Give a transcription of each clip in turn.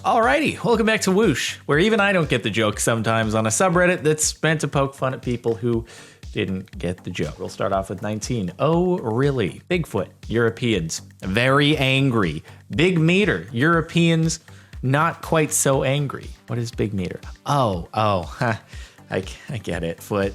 Alrighty, welcome back to Woooosh, where even I don't get the joke sometimes on a subreddit that's meant to poke fun at people who didn't get the joke. We'll start off with 19. Oh, really? Bigfoot, Europeans, very angry. Big meter, Europeans, not quite so angry. What is big meter? I get it. Foot,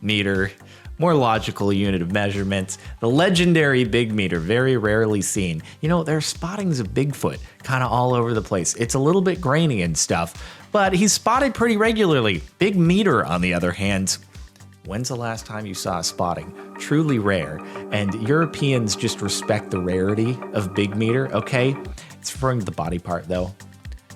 meter, more logical unit of measurement. The legendary big meter, very rarely seen. You know, there are spottings of Bigfoot kind of all over the place. It's a little bit grainy and stuff, but he's spotted pretty regularly. Big meter, on the other hand, when's the last time you saw a spotting? Truly rare. And Europeans just respect the rarity of big meter, okay? It's referring to the body part, though.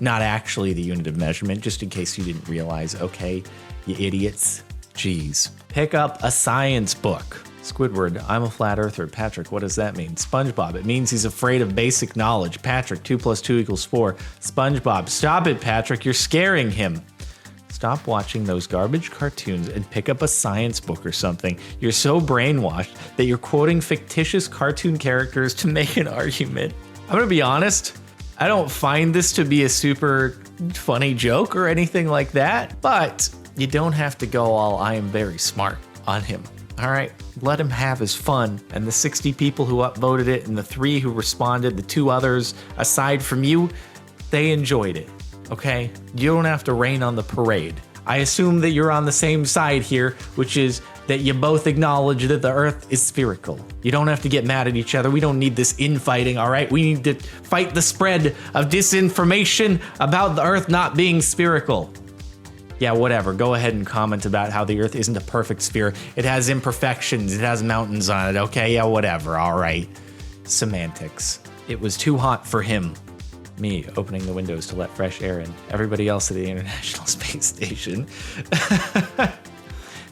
Not actually the unit of measurement, just in case you didn't realize, okay, you idiots. Jeez. Pick up a science book. Squidward, I'm a flat earther. Patrick, what does that mean? SpongeBob, it means he's afraid of basic knowledge. Patrick, 2 + 2 = 4. SpongeBob, stop it, Patrick, you're scaring him. Stop watching those garbage cartoons and pick up a science book or something. You're so brainwashed that you're quoting fictitious cartoon characters to make an argument. I'm gonna be honest, I don't find this to be a super funny joke or anything like that, but you don't have to go all I am very smart on him. All right, let him have his fun. And the 60 people who upvoted it and the 3 who responded, the 2 others aside from you, they enjoyed it, okay? You don't have to rain on the parade. I assume that you're on the same side here, which is that you both acknowledge that the earth is spherical. You don't have to get mad at each other. We don't need this infighting, all right? We need to fight the spread of disinformation about the earth not being spherical. Yeah, whatever. Go ahead and comment about how the earth isn't a perfect sphere. It has imperfections. It has mountains on it. Okay, yeah, whatever. All right. Semantics. It was too hot for him. Me opening the windows to let fresh air in. Everybody else at the International Space Station.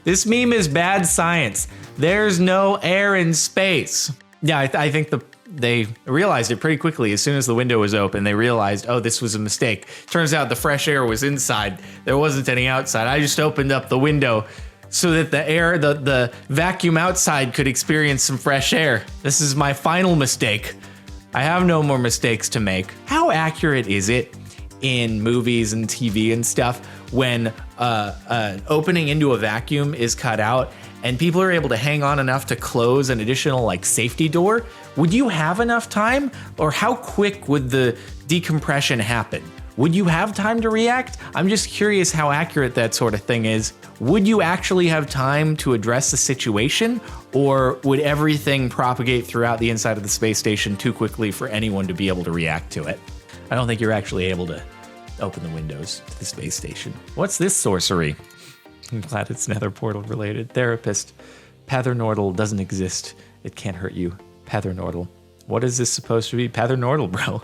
This meme is bad science. There's no air in space. Yeah, I think they realized it pretty quickly. As soon as the window was open, they realized, oh, this was a mistake. Turns out the fresh air was inside. There wasn't any outside. I just opened up the window so that the air, the vacuum outside could experience some fresh air. This is my final mistake. I have no more mistakes to make. How accurate is it in movies and TV and stuff when an opening into a vacuum is cut out and people are able to hang on enough to close an additional like safety door? Would you have enough time? Or how quick would the decompression happen? Would you have time to react? I'm just curious how accurate that sort of thing is. Would you actually have time to address the situation? Or would everything propagate throughout the inside of the space station too quickly for anyone to be able to react to it? I don't think you're actually able to open the windows to the space station. What's this sorcery? I'm glad it's nether portal related. Therapist, Pathernordle doesn't exist. It can't hurt you. Pathernordle. What is this supposed to be? Pathernordle, bro.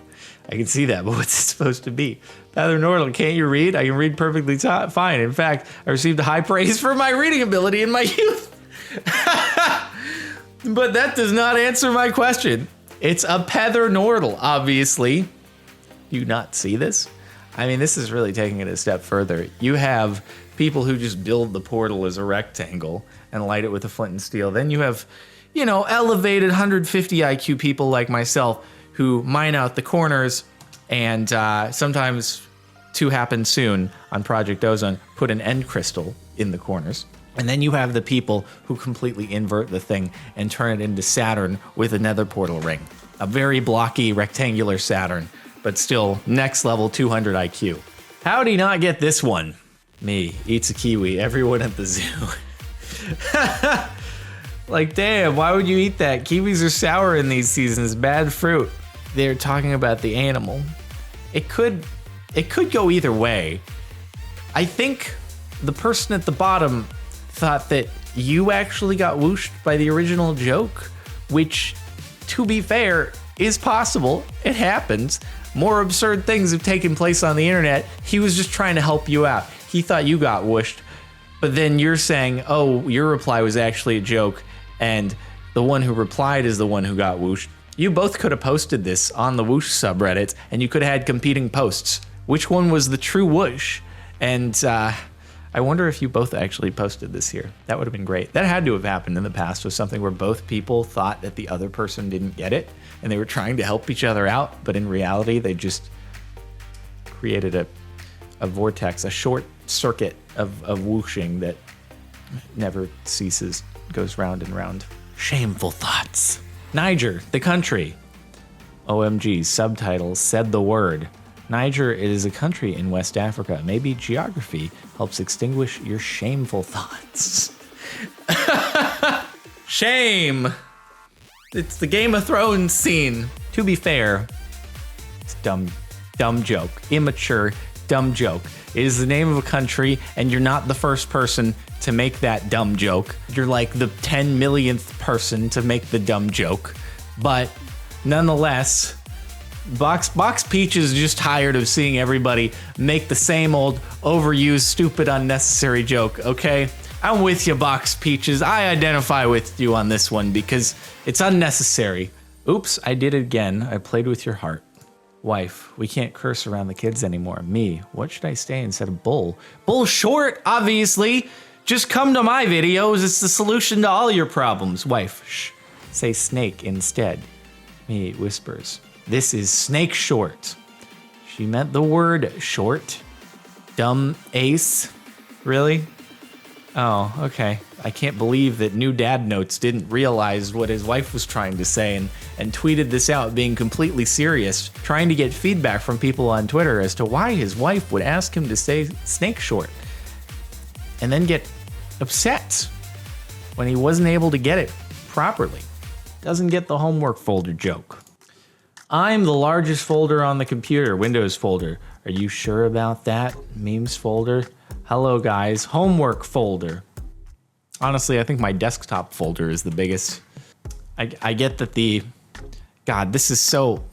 I can see that, but what's it supposed to be? Pathernordle, can't you read? I can read perfectly fine. In fact, I received high praise for my reading ability in my youth. But that does not answer my question. It's a Pathernordle, obviously. Do you not see this? I mean, this is really taking it a step further. You have people who just build the portal as a rectangle and light it with a flint and steel. Then you have, you know, elevated 150 IQ people like myself who mine out the corners and sometimes to happen soon on Project Ozone, put an end crystal in the corners. And then you have the people who completely invert the thing and turn it into Saturn with a nether portal ring. A very blocky rectangular Saturn, but still next level 200 IQ. How do you not get this one? Me, eats a kiwi, everyone at the zoo. Like, damn, why would you eat that? Kiwis are sour in these seasons, bad fruit. They're talking about the animal. It could go either way. I think the person at the bottom thought that you actually got whooshed by the original joke, which, to be fair, is possible. It happens. More absurd things have taken place on the internet. He was just trying to help you out. He thought you got whooshed, but then you're saying, oh, your reply was actually a joke, and the one who replied is the one who got whooshed. You both could have posted this on the Woooosh subreddit, and you could have had competing posts. Which one was the true whoosh? And I wonder if you both actually posted this here. That would have been great. That had to have happened in the past with something where both people thought that the other person didn't get it, and they were trying to help each other out, but in reality, they just created a vortex, a short circuit of whooshing that never ceases, goes round and round. Shameful thoughts. Niger, the country. OMG, subtitles said the word. Niger is a country in West Africa. Maybe geography helps extinguish your shameful thoughts. Shame. It's the Game of Thrones scene. To be fair, it's dumb joke. Immature, dumb joke. It is the name of a country, and you're not the first person to make that dumb joke. You're like the 10 millionth person to make the dumb joke. But nonetheless, Box Peach is just tired of seeing everybody make the same old overused, stupid, unnecessary joke, okay? I'm with you, Box Peaches. I identify with you on this one because it's unnecessary. Oops, I did it again. I played with your heart. Wife, we can't curse around the kids anymore. Me, what should I say instead of bull? Bull short, obviously. Just come to my videos. It's the solution to all your problems. Wife, shh. Say snake instead. Me whispers. This is snake short. She meant the word short. Dumb ace. Really? Oh, okay. I can't believe that New Dad Notes didn't realize what his wife was trying to say and tweeted this out being completely serious, trying to get feedback from people on Twitter as to why his wife would ask him to say snake short and then get upset when he wasn't able to get it properly. Doesn't get the homework folder joke. I'm the largest folder on the computer, Windows folder. Are you sure about that? Memes folder? Hello guys, homework folder. Honestly, I think my desktop folder is the biggest. I get that God, this is so,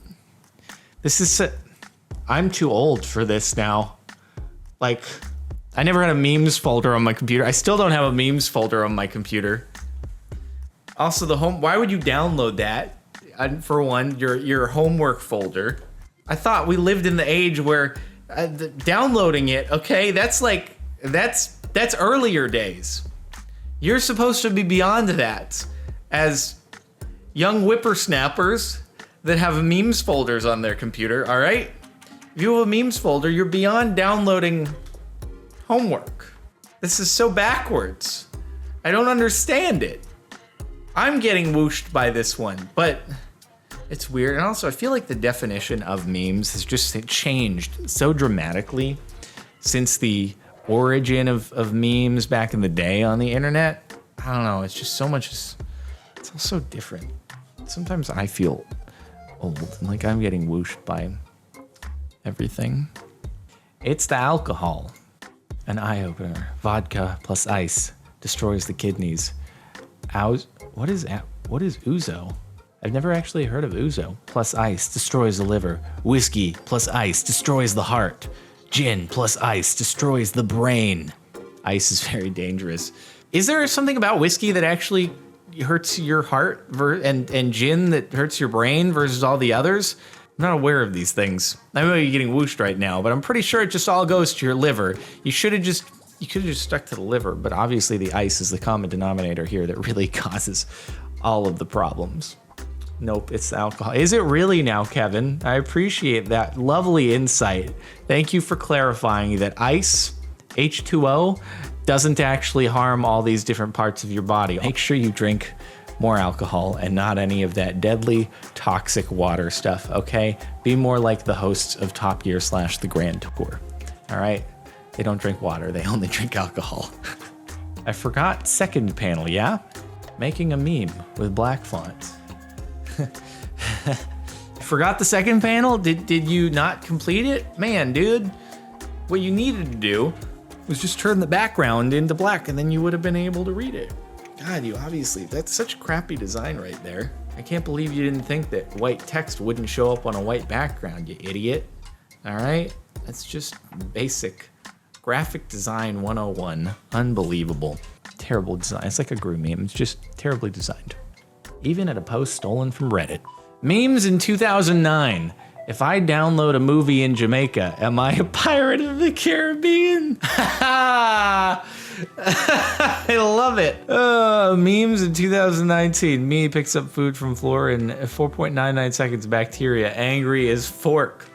I'm too old for this now. Like, I never had a memes folder on my computer. I still don't have a memes folder on my computer. Also, why would you download that? For one, your homework folder. I thought we lived in the age where downloading it, okay, that's earlier days. You're supposed to be beyond that as young whippersnappers that have memes folders on their computer, all right? If you have a memes folder, you're beyond downloading homework. This is so backwards. I don't understand it. I'm getting whooshed by this one, but it's weird. And also, I feel like the definition of memes has just changed so dramatically since the origin of memes back in the day on the internet. I don't know, it's just so much, it's all so different. Sometimes I feel old, like I'm getting whooshed by everything. It's the alcohol. An eye-opener. Vodka plus ice destroys the kidneys. What is ouzo? I've never actually heard of ouzo. Plus ice destroys the liver. Whiskey plus ice destroys the heart. Gin plus ice destroys the brain. Ice is very dangerous. Is there something about whiskey that actually hurts your heart and gin that hurts your brain versus all the others? I'm not aware of these things. I know you're getting whooshed right now, but I'm pretty sure it just all goes to your liver. You could have just stuck to the liver, but obviously the ice is the common denominator here that really causes all of the problems. Nope, it's alcohol. Is it really now, Kevin? I appreciate that lovely insight. Thank you for clarifying that ice, H2O, doesn't actually harm all these different parts of your body. Make sure you drink more alcohol and not any of that deadly, toxic water stuff, okay? Be more like the hosts of Top Gear / The Grand Tour, all right? They don't drink water, they only drink alcohol. I forgot second panel, yeah? Making a meme with black font. Forgot the second panel? Did you not complete it? Man, dude, what you needed to do was just turn the background into black and then you would have been able to read it. God, that's such crappy design right there. I can't believe you didn't think that white text wouldn't show up on a white background, you idiot. All right, that's just basic graphic design 101. Unbelievable. Terrible design. It's like a Gru meme. It's just terribly designed. Even at a post stolen from Reddit. Memes in 2009. If I download a movie in Jamaica, am I a pirate of the Caribbean? I love it. Memes in 2019. Me picks up food from floor in 4.99 seconds. Bacteria. Angry as fork.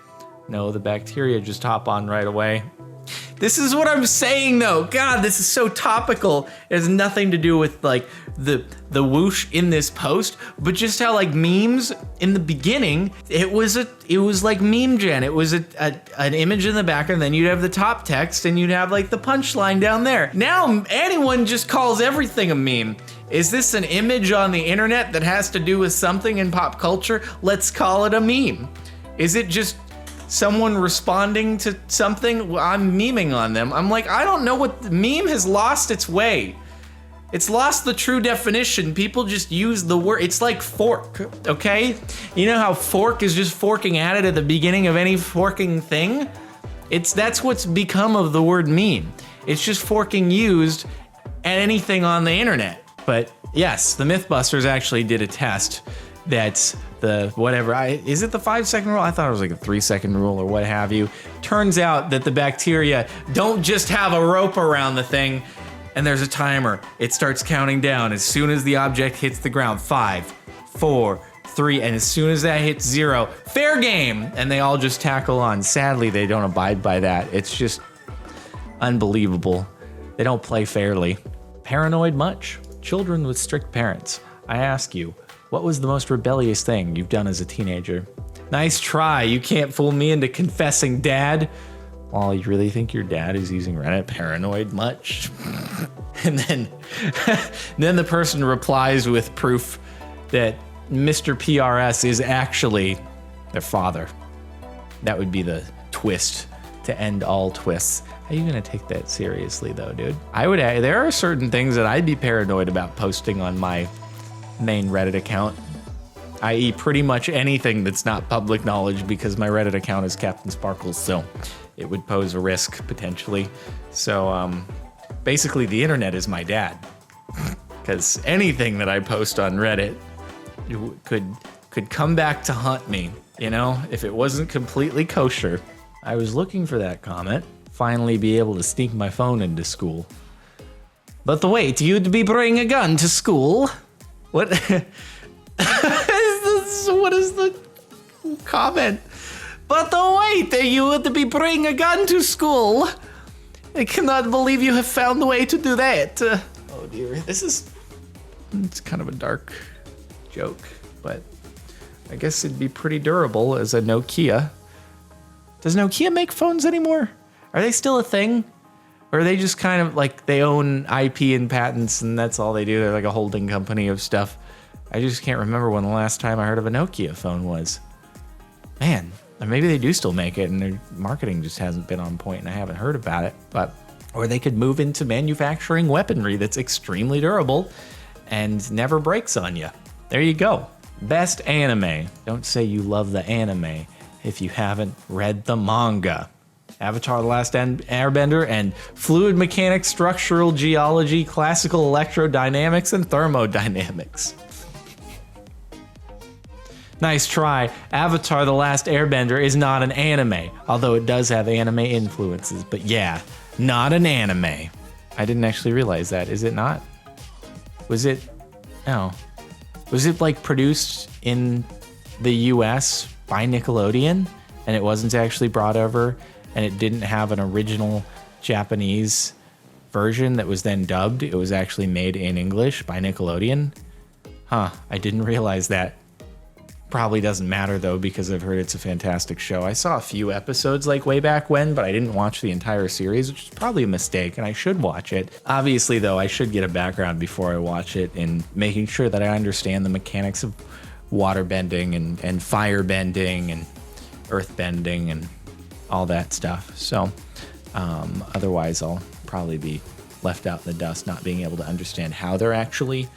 No, the bacteria just hop on right away. This is what I'm saying though. God, this is so topical. It has nothing to do with like the whoosh in this post, but just how like memes in the beginning, it was like meme gen. It was an image in the background, then you'd have the top text and you'd have like the punchline down there. Now anyone just calls everything a meme. Is this an image on the internet that has to do with something in pop culture? Let's call it a meme. Is it just someone responding to something? I'm memeing on them. I'm like, I don't know what the meme has lost its way. It's lost the true definition. People just use the word. It's like fork, okay? You know how fork is just forking at it at the beginning of any forking thing? That's what's become of the word meme. It's just forking used at anything on the internet. But yes, the Mythbusters actually did a test that's the whatever, is it the 5-second rule? I thought it was like a 3-second rule or what have you. Turns out that the bacteria don't just have a rope around the thing and there's a timer. It starts counting down as soon as the object hits the ground. 5, 4, 3, and as soon as that hits 0, fair game, and they all just tackle on. Sadly, they don't abide by that. It's just unbelievable. They don't play fairly. Paranoid much? Children with strict parents. I ask you, what was the most rebellious thing you've done as a teenager? Nice try. You can't fool me into confessing, Dad. Oh, you really think your dad is using Reddit? Paranoid much? And then the person replies with proof that Mr. PRS is actually their father. That would be the twist to end all twists. How are you gonna take that seriously though, dude? There are certain things that I'd be paranoid about posting on my main Reddit account, i.e. pretty much anything that's not public knowledge, because my Reddit account is Captain Sparkles, so it would pose a risk potentially. So basically the internet is my dad, because anything that I post on Reddit could come back to haunt me, you know, if it wasn't completely kosher. I was looking for that comment, finally be able to sneak my phone into school. But wait, you'd be bringing a gun to school? What is this? What is the comment? But wait, you would be bringing a gun to school? I cannot believe you have found a way to do that. Oh dear, it's kind of a dark joke, but I guess it'd be pretty durable as a Nokia. Does Nokia make phones anymore? Are they still a thing? Or are they just kind of like they own IP and patents and that's all they do? They're like a holding company of stuff. I just can't remember when the last time I heard of a Nokia phone was. Man, or maybe they do still make it and their marketing just hasn't been on point and I haven't heard about it. Or they could move into manufacturing weaponry that's extremely durable and never breaks on you. There you go. Best anime. Don't say you love the anime if you haven't read the manga. Avatar: The Last Airbender and Fluid Mechanics, Structural Geology, Classical Electrodynamics, and Thermodynamics. Nice try. Avatar: The Last Airbender is not an anime, although it does have anime influences, but yeah, not an anime. I didn't actually realize that. Is it not? Was it? No. Was it like produced in the US by Nickelodeon and it wasn't actually brought over and it didn't have an original Japanese version that was then dubbed? It was actually made in English by Nickelodeon? Huh, I didn't realize that. Probably doesn't matter though, because I've heard it's a fantastic show. I saw a few episodes like way back when, but I didn't watch the entire series, which is probably a mistake, and I should watch it. Obviously though, I should get a background before I watch it in making sure that I understand the mechanics of water bending and fire bending and earth bending and all that stuff. So otherwise I'll probably be left out in the dust, not being able to understand how they're actually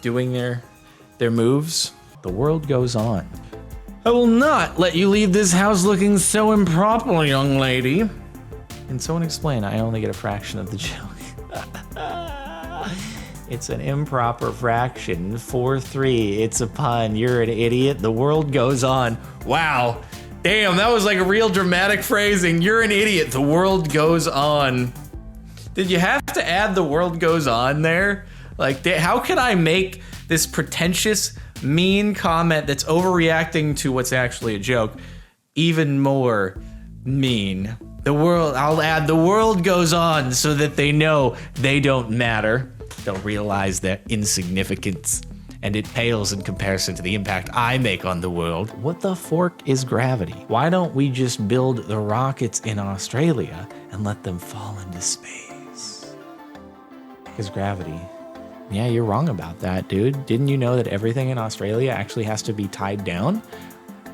doing their moves. The world goes on. I will not let you leave this house looking so improper, young lady. Can someone explain? I only get a fraction of the joke. It's an improper fraction. 4-3. It's a pun. You're an idiot. The world goes on. Wow. Damn, that was like a real dramatic phrasing. You're an idiot. The world goes on. Did you have to add the world goes on there? Like, how can I make this pretentious, mean comment that's overreacting to what's actually a joke even more mean. The world, I'll add, the world goes on so that they know they don't matter. They'll realize their insignificance, and it pales in comparison to the impact I make on the world. What the fork is gravity? Why don't we just build the rockets in Australia and let them fall into space? Because gravity. Yeah, you're wrong about that, dude. Didn't you know that everything in Australia actually has to be tied down?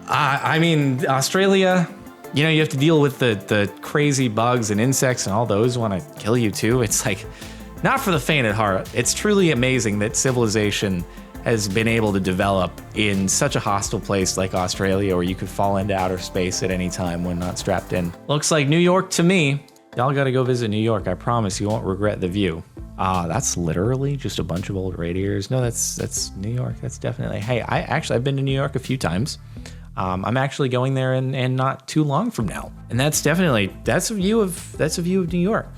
I mean, Australia, you know, you have to deal with the crazy bugs and insects, and all those want to kill you too. It's like, not for the faint at heart. It's truly amazing that civilization has been able to develop in such a hostile place like Australia, where you could fall into outer space at any time when not strapped in. Looks like New York to me. Y'all gotta go visit New York. I promise you won't regret the view. That's literally just a bunch of old radiators. No, that's New York. That's definitely. Hey, I've been to New York a few times. I'm actually going there in not too long from now, and that's a view of New York.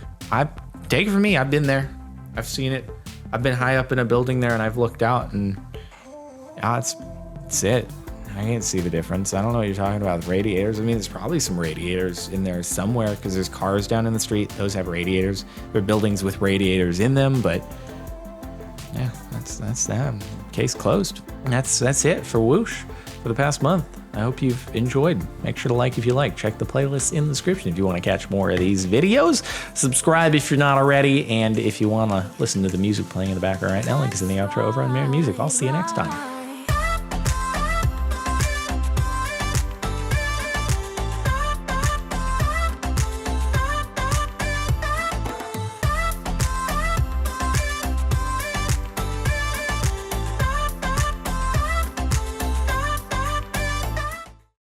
Take it from me, I've been there. I've seen it. I've been high up in a building there, and I've looked out, and it's it. I can't see the difference. I don't know what you're talking about with radiators. I mean, there's probably some radiators in there somewhere, because there's cars down in the street. Those have radiators. There are buildings with radiators in them, but yeah, that's that. Case closed. And that's it for Woooosh for the past month. I hope you've enjoyed. Make sure to like if you like. Check the playlist in the description if you want to catch more of these videos. Subscribe if you're not already. And if you want to listen to the music playing in the background right now, link is in the outro over on Mere Music. I'll see you next time.